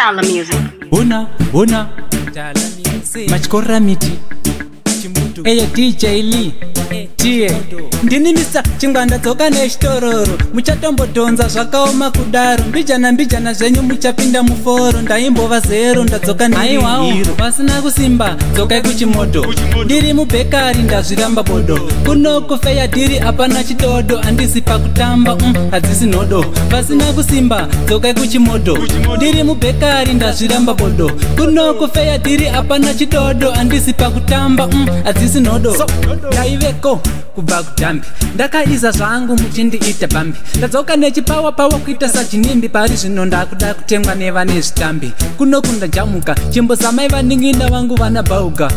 Tala music. Una machikora miti eya DJ Lee tie ndinimisa chingwanda dzoka nechtororo muchatombodhonza zvakaoma kudaro mbijana zvenyu muchapinda muforo ndaimbova zero ndadzoka nehiro pasina kusimba dzokai kuchimoto ndiri mubhekari ndazviramba bodo kunoko feya dhiri apana chitodo handisi pakutamba hadzisi nhodo pasina kusimba dzokai kuchimoto ndiri mubhekari ndazviramba bodo kunoko feya dhiri apana chitodo handisi pakutamba hadzisi nhodo ndaiveko kubva kudhambi ndakaiza zvangu muchindiita bambi ndadzoka nechipawa kuita sajinimbi pari zvino ndakuda kutengwa nevane zvitambi kunokunda jamuka chimbozamai vaning'ina vangu vana bauga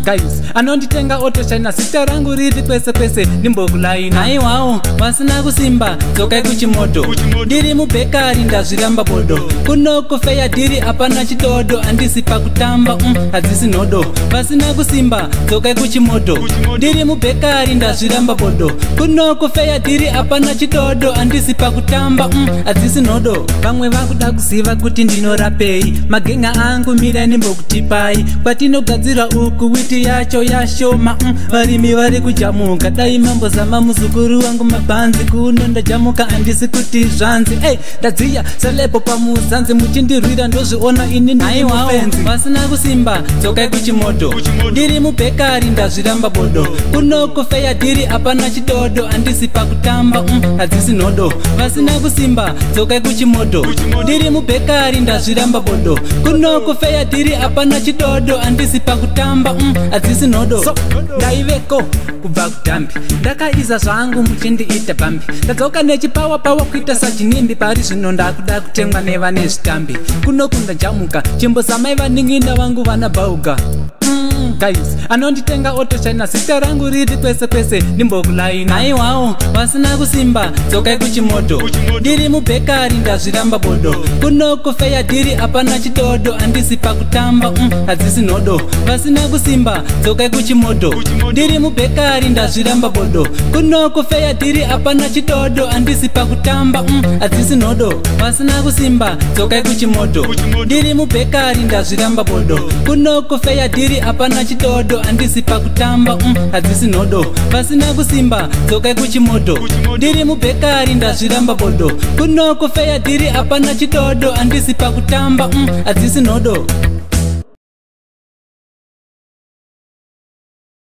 guys anonditenga otoshina zita rangu riri kwese ndimbokulaina aiwawo vasina kusimba dzokai kuchimoto ndiri mubhekari ndazviramba bodo kunoko feya dhiri apana chitodo handisi pakutamba hadzisi nhodo vasina kusimba dzokai kuchimoto ndiri mubhekari ndazviramba bodo kunoko feya dhiri apana chitodo handisi pakutamba hadzisi nhodo vamwe vakuda kuziva kuti ndinorapei magenga angu mirai ndimbokutipai kwatinogadzira uku witi yacho yashoma varimi vari kujamuka dai mambozama muzukuru wangu mabhanzi kuno ndajamuka handisi kuti zvanzi ndadziya salepo pamuzanzi muchindirwira ndozviona ini ndimufenzi vasina kusimba dzokai kuchimoto ndiri mubhekari ndazviramba bodo kunoko feya dhiri apana chitodo handisi pakutamba hadzisi nhodo vasina kusimba dzokai kuchimoto ndiri mubhekari ndazviramba bodo kunoko feya dhiri apana chitodo handisi pakutamba hadzisi nhodo ndaiveko kubva kudhambi ndakaiza zvangu muchindiita bambi ndadzoka nechipawa kuita sajinimbi pari zvino ndakuda kutengwa nevane zvitambi kunokunda jamuka chimbozamai vaning'ina vangu vana bauga guys anonditenga otoshina zita rangu riri kwese ndimbokulaina aiwawo vasina kusimba dzokai kuchimoto ndiri mubhekari ndazviramba bodo kunoko feya dhiri apana chitodo handisi pakutamba hadzisi nhodo vasina kusimba dzokai kuchimoto ndiri mubhekari ndazviramba bodo kunoko feya dhiri apana chitodo handisi pakutamba hadzisi nhodo vasina kusimba dzokai kuchimoto ndiri mubhekari ndazviramba bodo kunoko feya dhiri apana chitodo handisi pakutamba hadzisi nhodo vasina kusimba dzokai kuchimoto ndiri mubhekari ndazviramba bodo kunoko feya dhiri apana chitodo handisi pakutamba hadzisi nhodo